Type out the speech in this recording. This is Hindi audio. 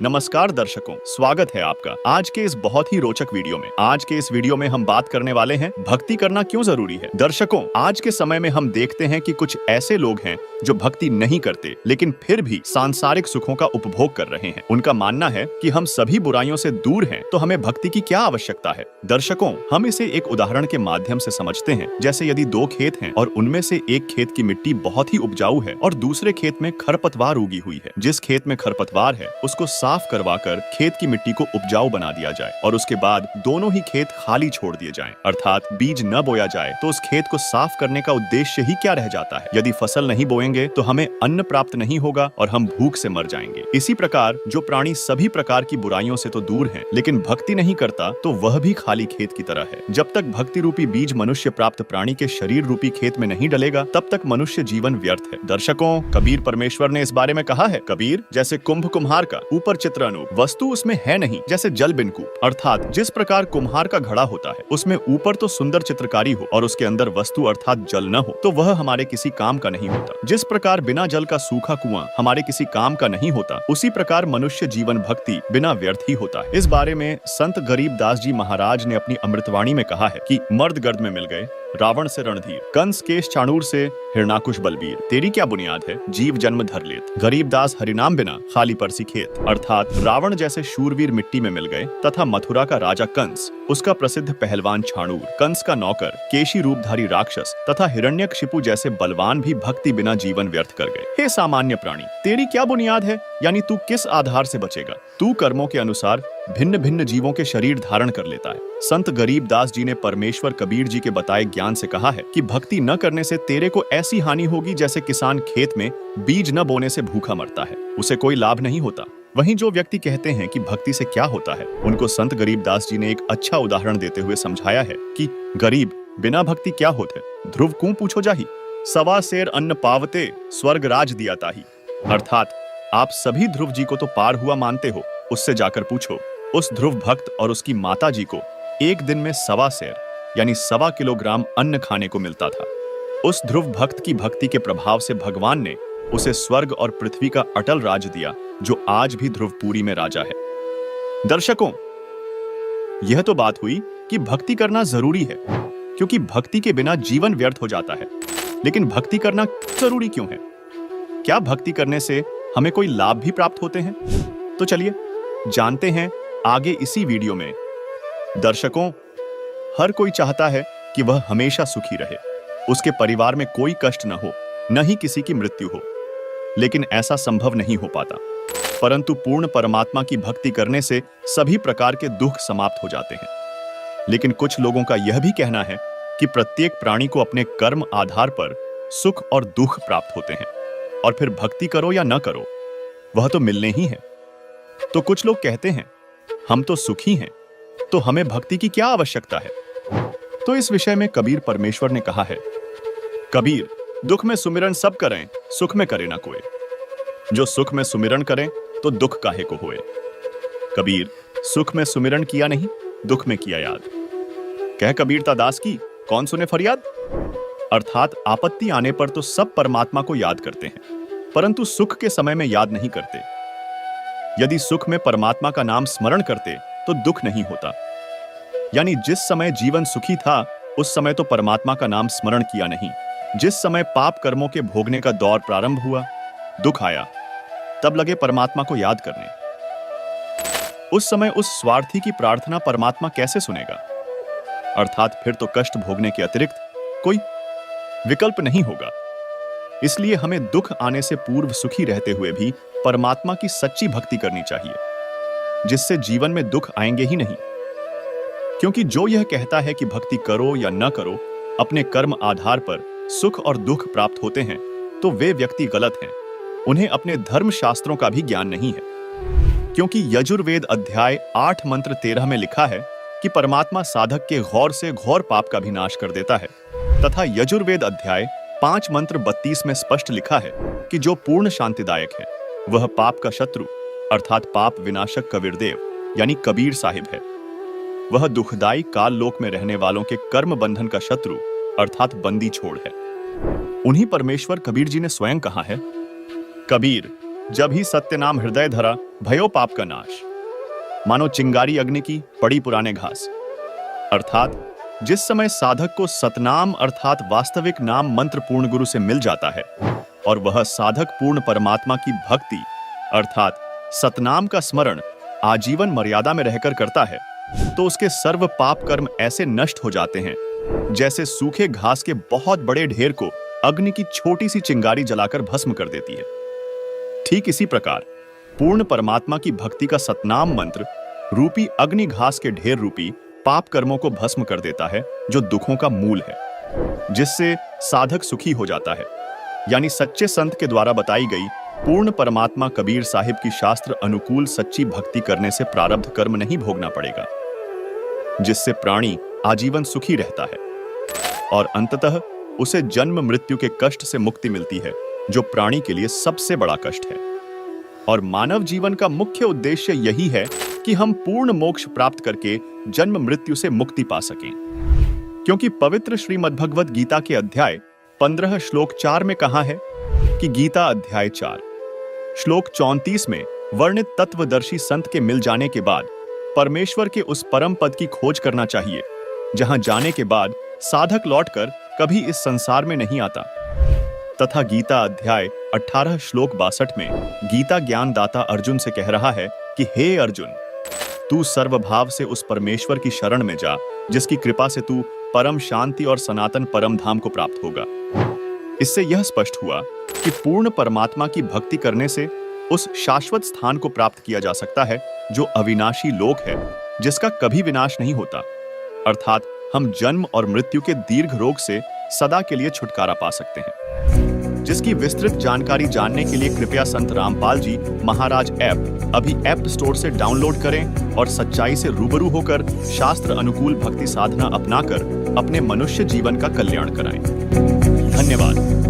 नमस्कार दर्शकों, स्वागत है आपका आज के इस बहुत ही रोचक वीडियो में। आज के इस वीडियो में हम बात करने वाले हैं भक्ति करना क्यों जरूरी है। दर्शकों, आज के समय में हम देखते हैं कि कुछ ऐसे लोग हैं जो भक्ति नहीं करते लेकिन फिर भी सांसारिक सुखों का उपभोग कर रहे हैं। उनका मानना है कि हम सभी बुराइयों से दूर हैं, तो हमें भक्ति की क्या आवश्यकता है। दर्शकों, हम इसे एक उदाहरण के माध्यम से समझते हैं। जैसे यदि दो खेत हैं और उनमें से एक खेत की मिट्टी बहुत ही उपजाऊ है और दूसरे खेत में खरपतवार उगी हुई है। जिस खेत में खरपतवार है उसको साफ करवाकर खेत की मिट्टी को उपजाऊ बना दिया जाए और उसके बाद दोनों ही खेत खाली छोड़ दिए जाएं, अर्थात बीज न बोया जाए, तो उस खेत को साफ करने का उद्देश्य ही क्या रह जाता है। यदि फसल नहीं बोएंगे तो हमें अन्न प्राप्त नहीं होगा और हम भूख से मर जाएंगे। इसी प्रकार जो प्राणी सभी प्रकार की बुराइयों से तो दूर है लेकिन भक्ति नहीं करता, तो वह भी खाली खेत की तरह है। जब तक भक्ति रूपी बीज मनुष्य प्राप्त प्राणी के शरीर रूपी खेत में नहीं डलेगा, तब तक मनुष्य जीवन व्यर्थ है। दर्शकों, कबीर परमेश्वर ने इस बारे में कहा है, कबीर जैसे कुंभ कुम्हार का ऊपर चित्र अनूप, वस्तु उसमें है नहीं, जैसे जल बिन कूप। अर्थात जिस प्रकार कुम्हार का घड़ा होता है, उसमें ऊपर तो सुंदर चित्रकारी हो और उसके अंदर वस्तु अर्थात जल न हो, तो वह हमारे किसी काम का नहीं होता। जिस प्रकार बिना जल का सूखा कुआं हमारे किसी काम का नहीं होता, उसी प्रकार मनुष्य जीवन भक्ति बिना व्यर्थ ही होता है। इस बारे में संत गरीबदास जी महाराज ने अपनी अमृतवाणी में कहा है कि मर्द गर्द में मिल गए रावण से रणधीर, कंस केश चाणूर से हिरणाकुश बलबीर, तेरी क्या बुनियाद है जीव जन्म धर लेत, गरीबदास हरिनाम बिना खाली परसी खेत। अर्थात रावण जैसे शूरवीर मिट्टी में मिल गए तथा मथुरा का राजा कंस, उसका प्रसिद्ध पहलवान छाणूर, कंस का नौकर केशी रूपधारी राक्षस तथा हिरण्यकशिपु जैसे बलवान भी भक्ति बिना जीवन व्यर्थ कर गए। हे सामान्य प्राणी, तेरी क्या बुनियाद है, यानी तू किस आधार से बचेगा। तू कर्मों के अनुसार भिन्न भिन्न जीवों के शरीर धारण कर लेता है। संत गरीबदास जी ने परमेश्वर कबीर जी के बताए ज्ञान से कहा है कि भक्ति न करने से तेरे को ऐसी हानि होगी जैसे किसान खेत में बीज न बोने से भूखा मरता है, उसे कोई लाभ नहीं होता। वहीं जो व्यक्ति कहते हैं कि भक्ति से क्या होता है, उनको संत गरीबदास जी ने एक अच्छा उदाहरण देते हुए समझाया है कि गरीब बिना भक्ति क्या होते, ध्रुव को पूछो जाही, सवा सेर अन्न पावते स्वर्ग राज दिया ताही। अर्थात आप सभी ध्रुव जी को तो पार हुआ मानते हो, उससे जाकर पूछो। उस ध्रुव भक्त और उसकी माता जी को एक दिन में सवा सेर यानी 1.25 किलोग्राम अन्न खाने को मिलता था। उस ध्रुव भक्त की भक्ति के प्रभाव से भगवान ने उसे स्वर्ग और पृथ्वी का अटल राज दिया, जो आज भी ध्रुवपुरी में राजा है। दर्शकों, यह तो बात हुई कि भक्ति करना जरूरी है, क्योंकि भक्ति के बिना जीवन व्यर्थ हो जाता है। लेकिन भक्ति करना जरूरी क्यों है? क्या भक्ति करने से हमें कोई लाभ भी प्राप्त होते हैं? तो चलिए जानते हैं आगे इसी वीडियो में। दर्शकों, हर कोई चाहता है कि वह हमेशा सुखी रहे, उसके परिवार में कोई कष्ट न हो, न ही किसी की मृत्यु हो। लेकिन ऐसा संभव नहीं हो पाता, परंतु पूर्ण परमात्मा की भक्ति करने से सभी प्रकार के दुख समाप्त हो जाते हैं। लेकिन कुछ लोगों का यह भी कहना है कि प्रत्येक प्राणी को अपने कर्म आधार पर सुख और दुख प्राप्त होते हैं, और फिर भक्ति करो या न करो, वह तो मिलने ही है। तो कुछ लोग कहते हैं, हम तो सुखी हैं, तो हमें भक्ति की क्या आवश्यकता है। तो इस विषय में कबीर परमेश्वर ने कहा है, कबीर दुख में सुमिरन सब करें, सुख में करे ना कोई। जो सुख में सुमिरन करें तो दुख काहे को होए। कबीर सुख में सुमिरन किया नहीं, दुख में किया याद। कह कबीरता दास की कौन सुने फरियाद। अर्थात आपत्ति आने पर तो सब परमात्मा को याद करते हैं, परंतु सुख के समय में याद नहीं करते। यदि सुख में परमात्मा का नाम स्मरण करते तो दुख नहीं होता। यानी जिस समय जीवन सुखी था, उस समय तो परमात्मा का नाम स्मरण किया नहीं। जिस समय पाप कर्मों के भोगने का दौर प्रारंभ हुआ, दुख आया, तब लगे परमात्मा को याद करने। उस समय उस स्वार्थी की प्रार्थना परमात्मा कैसे सुनेगा। अर्थात फिर तो कष्ट भोगने के अतिरिक्त कोई विकल्प नहीं होगा। इसलिए हमें दुख आने से पूर्व सुखी रहते हुए भी परमात्मा की सच्ची भक्ति करनी चाहिए, जिससे जीवन में दुख आएंगे ही नहीं। क्योंकि जो यह कहता है कि भक्ति करो या न करो, अपने कर्म आधार पर सुख और दुख प्राप्त होते हैं, तो वे व्यक्ति गलत हैं। उन्हें अपने धर्म शास्त्रों का भी ज्ञान नहीं है। क्योंकि यजुर्वेद अध्याय 8 मंत्र 13 में लिखा है कि परमात्मा साधक के घौर से घौर पाप का भी नाश कर देता है, तथा यजुर्वेद अध्याय 5 मंत्र 32 में स्पष्ट लिखा है कि जो पूर्ण शांतिदायक है, वह पाप का शत्रु अर्थात पाप विनाशक कबीरदेव यानी कबीर साहिब है। वह दुखदाई काल लोक में रहने वालों के कर्म बंधन का शत्रु अर्थात बंदी छोड़ है। उन्हीं परमेश्वर कबीर जी ने स्वयं कहा है, कबीर जब ही सत्य नाम हृदय धरा, भयो पाप का नाश। मानो चिंगारी अग्नि की पड़ी पुराने घास। अर्थात जिस समय साधक को सतनाम अर्थात वास्तविक नाम मंत्र पूर्ण गुरु से मिल जाता है और वह साधक पूर्ण परमात्मा की भक्ति अर्थात सतनाम का स्मरण आजीवन मर्यादा में रहकर करता है, तो उसके सर्व पाप कर्म ऐसे नष्ट हो जाते हैं जैसे सूखे घास के बहुत बड़े ढेर को अग्नि की छोटी सी चिंगारी जलाकर भस्म कर देती है। ठीक इसी प्रकार पूर्ण परमात्मा की भक्ति का सतनाम मंत्र रूपी अग्नि घास के ढेर रूपी पाप कर्मों को भस्म कर देता है, जो दुखों का मूल है, जिससे साधक सुखी हो जाता है। यानी सच्चे संत के द्वारा बताई गई पूर्ण परमात्मा कबीर साहिब की शास्त्र अनुकूल सच्ची भक्ति करने से प्रारब्ध कर्म नहीं भोगना पड़ेगा, जिससे प्राणी आजीवन सुखी रहता है और अंततः उसे जन्म मृत्यु के कष्ट से मुक्ति मिलती है, जो प्राणी के लिए सबसे बड़ा कष्ट है। और मानव जीवन का मुख्य उद्देश्य यही है कि हम पूर्ण मोक्ष प्राप्त करके जन्म मृत्यु से मुक्ति पा सकें। क्योंकि पवित्र श्रीमद् भगवद गीता के अध्याय 15 श्लोक 4 में कहा है कि गीता अध्याय 4 श्लोक 34 में वर्णित तत्वदर्शी संत के मिल जाने के बाद परमेश्वर के उस परम पद की खोज करना चाहिए, जहां जाने के बाद साधक लौटकर कभी इस संसार में नहीं आता। तथा गीता अध्याय 18 श्लोक 62 में गीता ज्ञान दाता अर्जुन से कह रहा है कि हे अर्जुन, तू सर्वभाव से उस परमेश्वर की शरण में जा, जिसकी कृपा से तू परम शांति और सनातन परम धाम को प्राप्त होगा। इससे यह स्पष्ट हुआ कि पूर्ण परमात्मा की भक्ति करने से उस शाश्वत स्थान को प्राप्त किया जा सकता है, जो अविनाशी लोक है, जिसका कभी विनाश नहीं होता। अर्थात हम जन्म और मृत्यु के दीर्घ रोग से सदा के लिए छुटकारा पा सकते हैं, जिसकी विस्तृत जानकारी जानने के लिए कृपया संत रामपाल जी महाराज ऐप अभी ऐप स्टोर से डाउनलोड करें और सच्चाई से रूबरू होकर शास्त्र अनुकूल भक्ति साधना अपनाकर अपने मनुष्य जीवन का कल्याण कराएं। धन्यवाद।